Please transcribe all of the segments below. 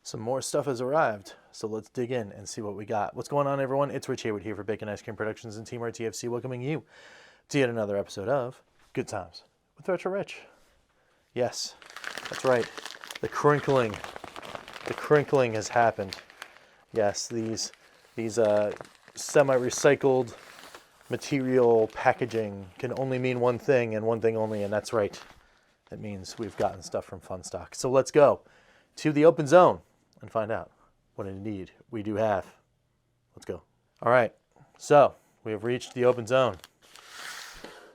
Some more stuff has arrived, so let's dig in and see what we got. What's going on, everyone? It's Rich Hayward here for Bacon Ice Cream Productions and Team RTFC, welcoming you to yet another episode of Good Times with Retro Rich. Yes, that's right. The crinkling has happened. Yes, these semi-recycled material packaging can only mean one thing and one thing only, and that's right. It means we've gotten stuff from Funstock. So let's go to the open zone and find out what indeed we do have. Let's go. All right, so we have reached the open zone,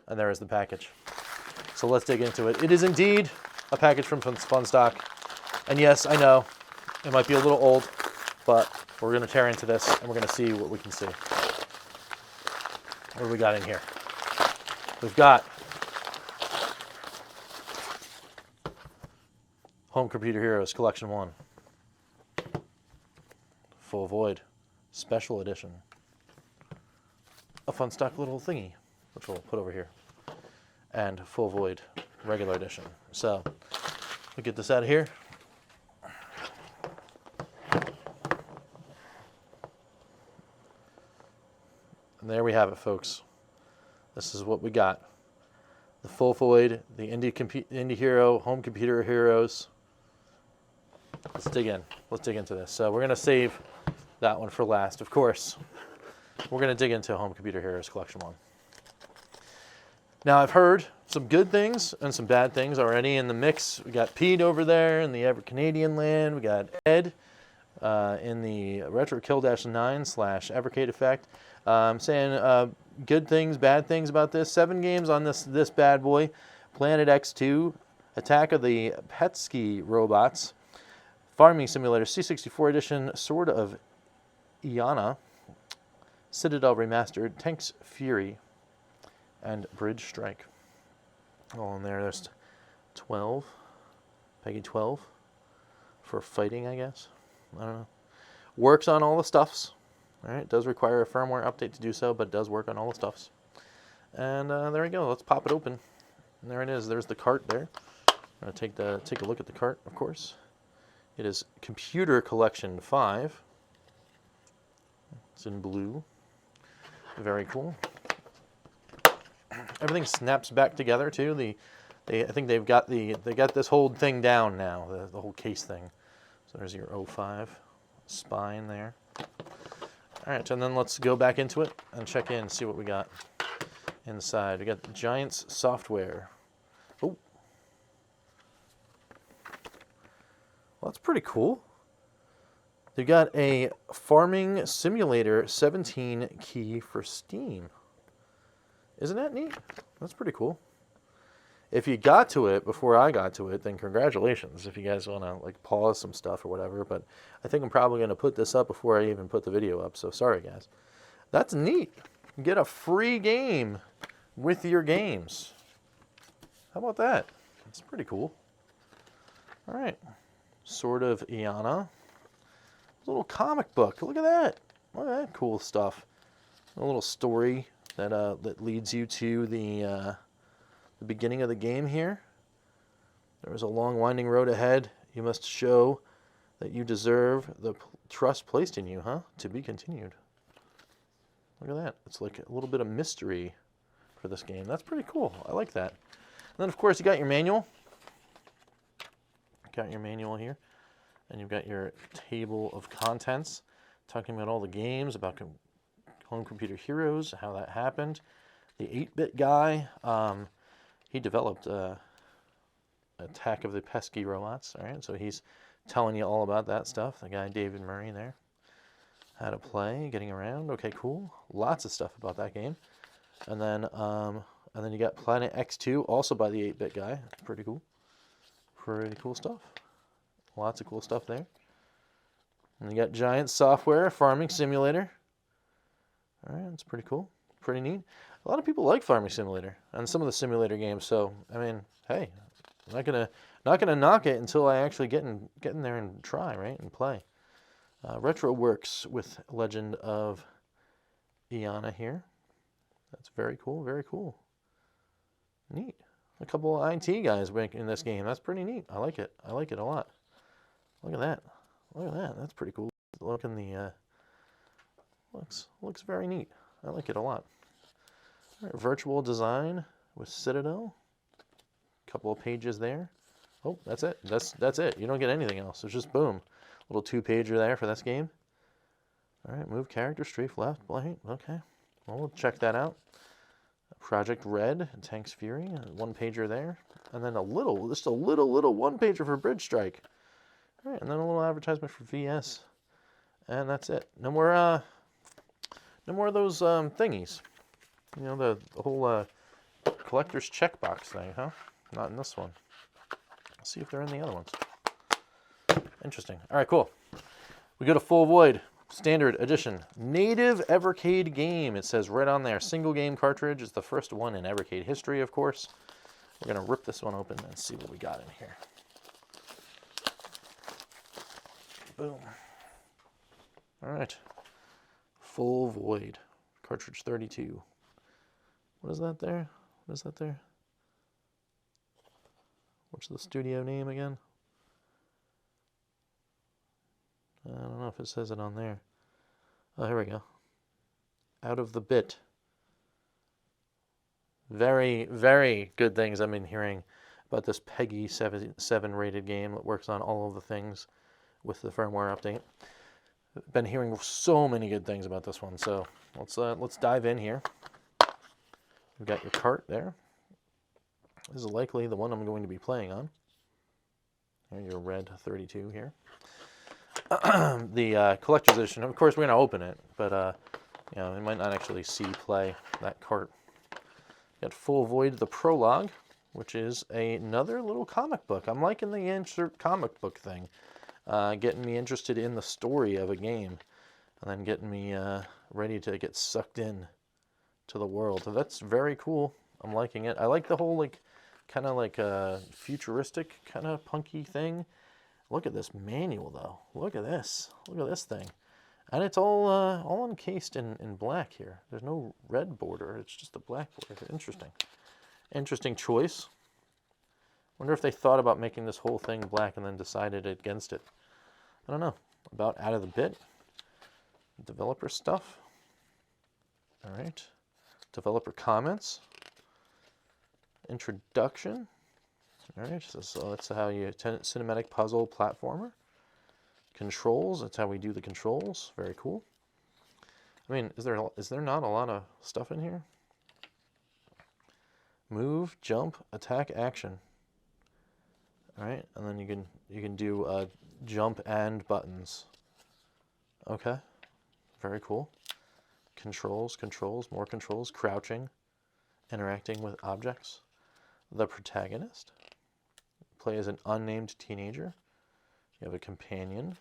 and there is the package. So let's dig into it. It is indeed a package from Funstock, and yes, I know it might be a little old, but we're going to tear into this, and we're going to see what we can see. What do we got in here? We've got Home Computer Heroes Collection 1. Full Void Special Edition. A Funstock little thingy, which we'll put over here. And Full Void Regular Edition. So, we get this out of here. And there we have it, folks. This is what we got. The Full Void, the Indie Hero, Home Computer Heroes. Let's dig in. Let's dig into this. So we're going to save that one for last, of course. We're going to dig into Home Computer Heroes Collection 1. Now, I've heard some good things and some bad things already in the mix. We got Pete over there in the EverCanadian land. We got Ed in the Retro Kill-9 / Evercade Effect. Saying good things, bad things about this. 7 games on this bad boy. Planet X2, Attack of the Petsky Robots, Farming Simulator C64 Edition, Sword of Iana, Citadel Remastered, Tanks Fury, and Bridge Strike. All in there. There's 12, Peggy 12 for fighting, I guess. I don't know. Works on all the stuffs. All right, it does require a firmware update to do so, but it does work on all the stuffs. And there we go. Let's pop it open. And there it is. There's the cart there. I'm going to take a look at the cart, of course. It is Computer Collection 5. It's in blue. Very cool. Everything snaps back together too. I think they got this whole thing down now. The whole case thing. So there's your 05 spine there. All right, and then let's go back into it and check in, see what we got inside. We got Giants software. Oh. Well, that's pretty cool. They got a Farming Simulator 17 key for Steam. Isn't that neat? That's pretty cool. If you got to it before I got to it, then congratulations. If you guys want to like pause some stuff or whatever, but I think I'm probably going to put this up before I even put the video up. So sorry, guys. That's neat. You get a free game with your games. How about that? That's pretty cool. All right. Sword of Iana. A little comic book. Look at that. Look at that cool stuff. A little story that leads you to the beginning of the game here. There is a long winding road ahead. You must show that you deserve the trust placed in you, huh? To be continued. Look at that. It's like a little bit of mystery for this game. That's pretty cool. I like that. And then, of course, you got your manual. Got your manual here. And you've got your table of contents talking about all the games, about Home Computer Heroes, how that happened. The 8-bit guy, he developed Attack of the Pesky Robots. All right, so he's telling you all about that stuff. The guy David Murray there, how to play, getting around. Okay, cool. Lots of stuff about that game. And then you got Planet X2, also by the 8-bit guy. Pretty cool. Pretty cool stuff. Lots of cool stuff there. And you got Giant Software, Farming Simulator. All right, that's pretty cool. Pretty neat. A lot of people like Farming Simulator and some of the simulator games. So, I mean, hey, I'm not gonna knock it until I actually get in there and try, right, and play. Retro works with Legend of Iana here. That's very cool. Very cool. Neat. A couple of IT guys in this game. That's pretty neat. I like it. I like it a lot. Look at that. Look at that. That's pretty cool. Look in the looks very neat. I like it a lot. All right, virtual design with Citadel. Couple of pages there. Oh, that's it. That's it. You don't get anything else. It's just boom. Little 2-pager there for this game. All right, move character, strafe left, blank. Okay. Well, we'll check that out. Project Red, Tanks Fury, 1-pager there. And then just a little 1-pager for Bridge Strike. All right, and then a little advertisement for VS. And that's it. No more of those thingies. You know, the whole collector's checkbox thing, huh? Not in this one. Let's see if they're in the other ones. Interesting. All right, cool. We go to Full Void. Standard edition, native Evercade game. It says right on there, single game cartridge. It's the first one in Evercade history, of course. We're gonna rip this one open and see what we got in here. Boom. All right, Full Void, cartridge 32. What is that there? What is that there? What's the studio name again? I don't know if it says it on there. Oh, here we go. Out of the Bit. Very, very good things I've been hearing about this PEGI 7 rated game that works on all of the things with the firmware update. Been hearing so many good things about this one, so let's dive in here. We've got your cart there. This is likely the one I'm going to be playing on. Here's your red 32 here. The collector's edition. Of course, we're going to open it, but you know, we might not actually see play that cart. Got Full Void, the prologue, which is another little comic book. I'm liking the insert comic book thing, getting me interested in the story of a game, and then getting me ready to get sucked in to the world. So that's very cool. I'm liking it. I like the whole kind of futuristic kind of punky thing. Look at this manual, though. Look at this. Look at this thing. And it's all encased in black here. There's no red border. It's just a black border. Interesting. Interesting choice. Wonder if they thought about making this whole thing black and then decided against it. I don't know. About Out of the Bit. Developer stuff. All right. Developer comments. Introduction. All right, so that's how you cinematic puzzle platformer. Controls, that's how we do the controls. Very cool. I mean, is there not a lot of stuff in here? Move, jump, attack, action. All right, and then you can do jump and buttons. Okay, very cool. Controls, more controls. Crouching, interacting with objects. The protagonist. Play as an unnamed teenager. You have a companion.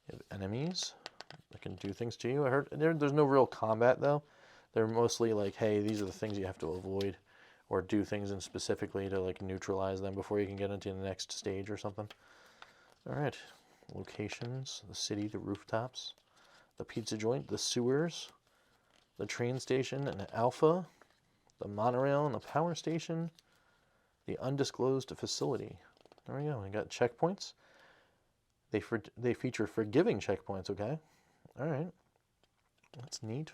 You have enemies that can do things to you. I heard there's no real combat though. They're mostly like, hey, these are the things you have to avoid, or do things in specifically to neutralize them before you can get into the next stage or something. All right, locations: the city, the rooftops, the pizza joint, the sewers, the train station, and Alpha, the monorail, and the power station. The undisclosed facility. There we go. We got checkpoints. They feature forgiving checkpoints. Okay. All right. That's neat.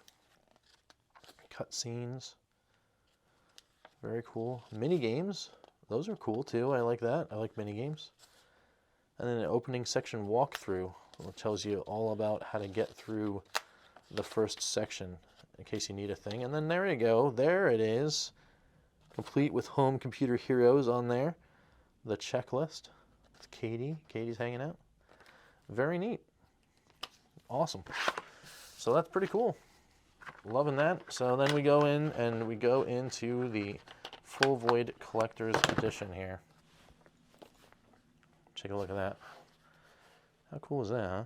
Cutscenes. Very cool. Mini games. Those are cool too. I like that. I like mini games. And then an opening section walkthrough, which tells you all about how to get through the first section in case you need a thing. And then there you go. There it is. Complete with home computer heroes on there. The checklist. It's Katie. Katie's hanging out. Very neat. Awesome. So that's pretty cool. Loving that. So then we go in and we go into the Full Void Collector's Edition here. Take a look at that. How cool is that, huh?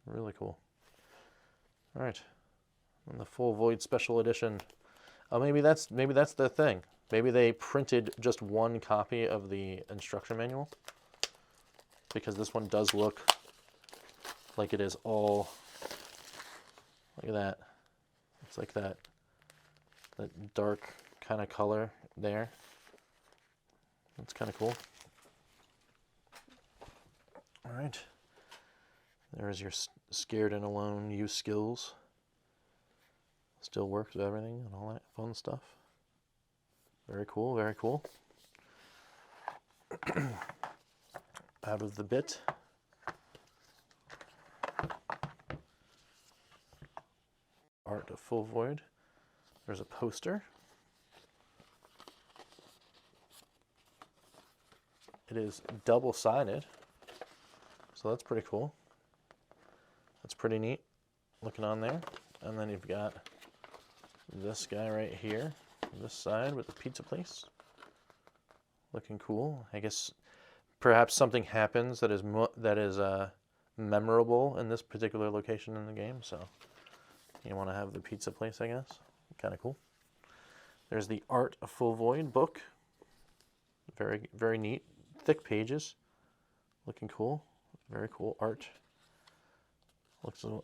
Really cool. All right. And the Full Void Special Edition. Oh, maybe that's the thing. Maybe they printed just one copy of the instruction manual, because this one does look like it is all. Look at that. It's like that dark kind of color there. That's kind of cool. All right. There's your scared and alone use skills. Still works with everything and all that fun stuff. Very cool, very cool. Out of the bit. Art of Full Void. There's a poster. It is double-sided, so that's pretty cool. That's pretty neat looking on there. And then you've got this guy right here, this side with the pizza place. Looking cool. I guess perhaps something happens that is memorable in this particular location in the game, so you want to have the pizza place, I guess. Kind of cool. There's the Art of Full Void book. Very, very neat. Thick pages. Looking cool. Very cool art.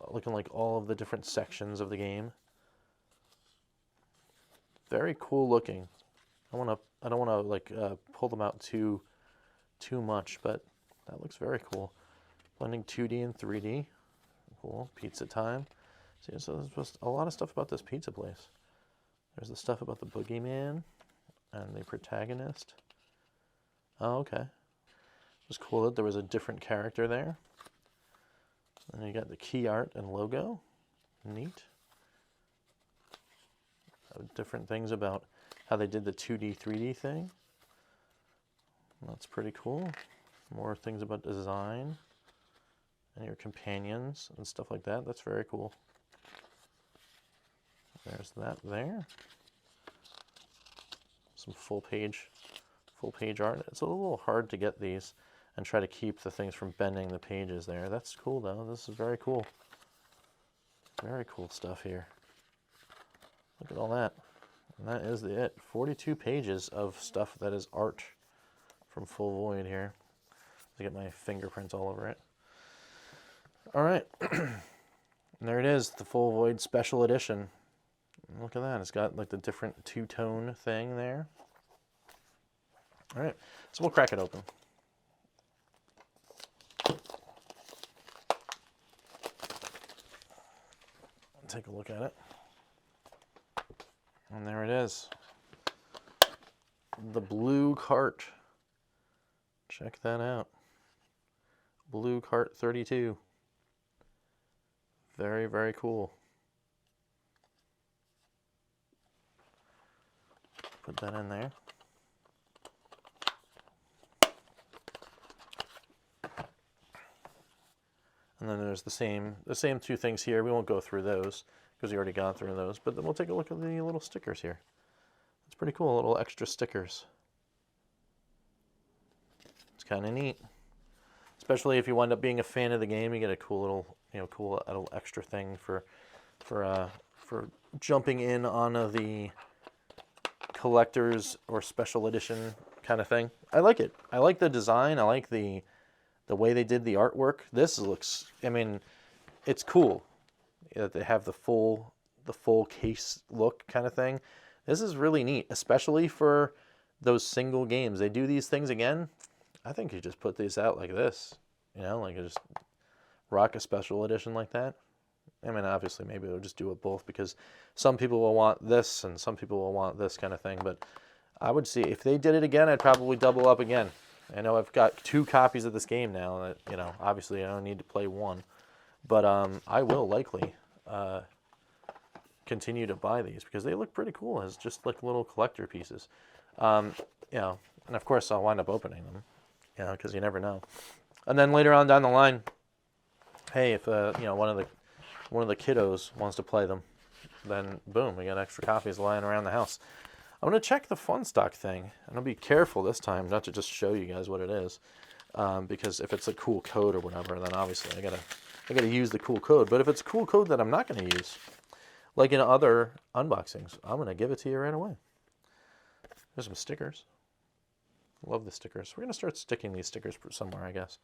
Looking like all of the different sections of the game. Very cool looking. I don't want to like pull them out too much, but that looks very cool. Blending 2D and 3D. Cool. Pizza time. See, so there's a lot of stuff about this pizza place. There's the stuff about the boogeyman and the protagonist. Oh, okay. It was cool that there was a different character there. And you got the key art and logo. Neat. Different things about how they did the 2D, 3D thing. That's pretty cool. More things about design and your companions and stuff like that. That's very cool. There's that there. Some full page art. It's a little hard to get these and try to keep the things from bending the pages there. That's cool though. This is very cool. Very cool stuff here. Look at all that. And that is it. 42 pages of stuff that is art from Full Void here. I get my fingerprints all over it. All right. And there it is, the Full Void Special Edition. Look at that. It's got like the different two-tone thing there. All right. So we'll crack it open. Take a look at it. And there it is. The blue cart. Check that out. Blue cart 32. Very, very cool. Put that in there. And then there's the same two things here. We won't go through those because we already got through those, but then we'll take a look at the little stickers here. It's pretty cool, little extra stickers. It's kind of neat. Especially if you wind up being a fan of the game, you get a cool little extra thing for jumping in on the collector's or special edition kind of thing. I like it. I like the design. I like the way they did the artwork. This looks, I mean, it's cool that they have the full case look kind of thing. This is really neat, especially for those single games. They do these things again. I think you just put these out like this, you know, like just rock a special edition like that. I mean, obviously, maybe they'll just do it both because some people will want this and some people will want this kind of thing. But I would see if they did it again, I'd probably double up again. I know I've got 2 copies of this game now. That, you know, obviously I don't need to play one, but I will likely continue to buy these because they look pretty cool as just like little collector pieces. You know, and of course I'll wind up opening them, you know, because you never know. And then later on down the line, hey, if you know, one of the kiddos wants to play them, then boom, we got extra copies lying around the house. I'm going to check the Funstock thing, and I'll be careful this time not to just show you guys what it is, because if it's a cool code or whatever, then obviously I gotta use the cool code. But if it's a cool code that I'm not going to use, like in other unboxings, I'm going to give it to you right away. There's some stickers. Love the stickers. We're going to start sticking these stickers somewhere, I guess.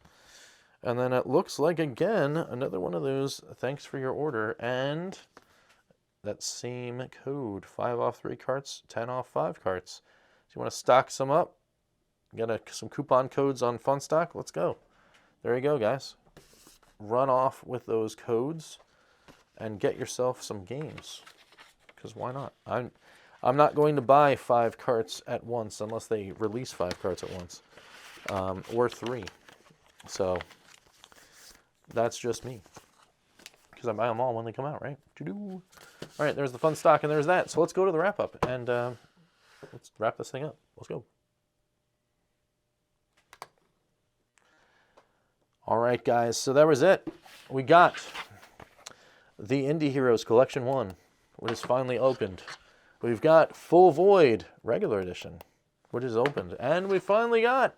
And then it looks like, again, another one of those, thanks for your order, and that same code, 5 off 3 carts, 10 off 5 carts. If you want to stock some up, get some coupon codes on Funstock, let's go. There you go, guys. run off with those codes and get yourself some games. Because why not? I'm not going to buy 5 carts at once unless they release 5 carts at once. Or 3. So that's just me. Because I buy them all when they come out, right? All right, there's the Funstock and there's that. So let's go to the wrap-up and let's wrap this thing up. Let's go. All right, guys. So that was it. We got the Indie Heroes Collection 1, which is finally opened. We've got Full Void Regular Edition, which is opened. And we finally got,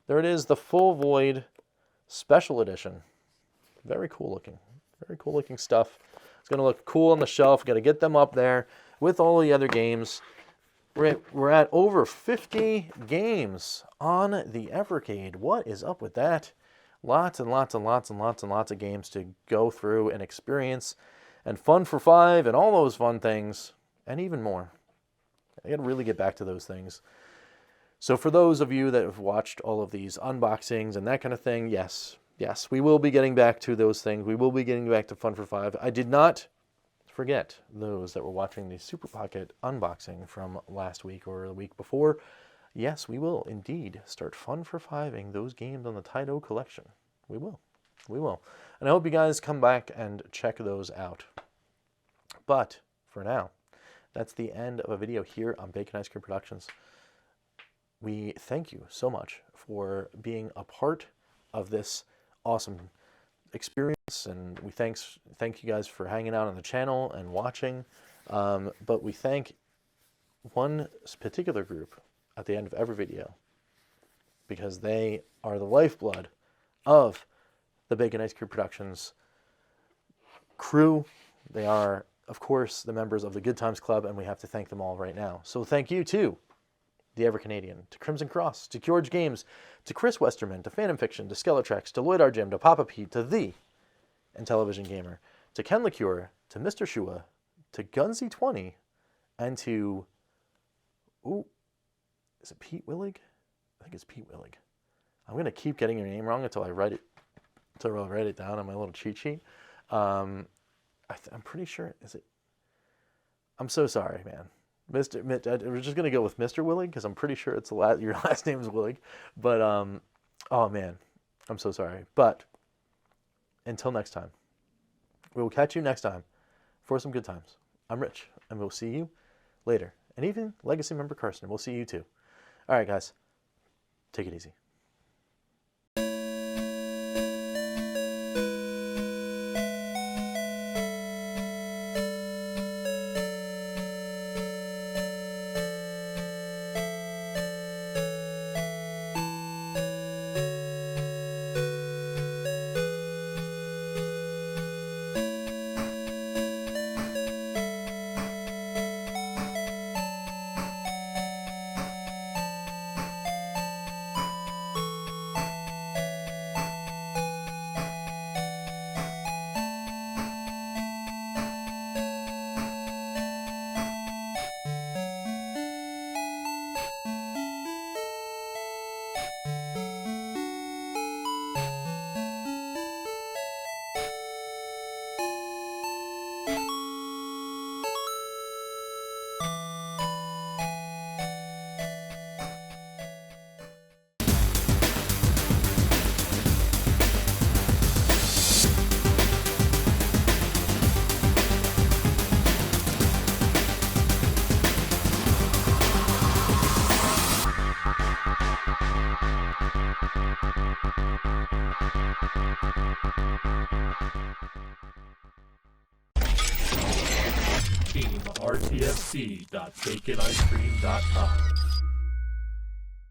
there it is, the Full Void Special Edition. Very cool looking. Very cool looking stuff. It's going to look cool on the shelf. Got to get them up there with all the other games. We're at over 50 games on the Evercade. What is up with that? Lots and lots and lots and lots and lots of games to go through and experience. And Fun for 5 and all those fun things. And even more. I got to really get back to those things. So for those of you that have watched all of these unboxings and that kind of thing, yes, we will be getting back to those things. We will be getting back to Fun for 5. I did not forget those that were watching the Super Pocket unboxing from last week or the week before. Yes, we will indeed start Fun for 5ing those games on the Taito collection. We will. We will. And I hope you guys come back and check those out. But for now, that's the end of a video here on Bacon Ice Cream Productions. We thank you so much for being a part of this awesome experience, and we thank you guys for hanging out on the channel and watching. But we thank one particular group at the end of every video because they are the lifeblood of the Bacon Ice Cream Productions crew. They are, of course, the members of the Good Times Club, and we have to thank them all right now. So thank you to the EverCanadian, to Crimson Cross, to George Games, to Chris Westerman, to Phantom Fiction, to Skeletrex, to Lloyd R. Jim, to Papa Pete, to The Intellivision Gamer, to Ken LaCure, to Mr. Shua, to Gunsy20, and to, is it Pete Willig? I think it's Pete Willig. I'm going to keep getting your name wrong until I write it down on my little cheat sheet. I'm pretty sure, is it? I'm so sorry, man. We're just going to go with Mr. Willig because I'm pretty sure it's your last name is Willig. But, oh man, I'm so sorry. But until next time, we will catch you next time for some good times. I'm Rich, and we'll see you later. And even Legacy member Carson, we'll see you too. All right, guys, take it easy. RTFC.baconicecream.com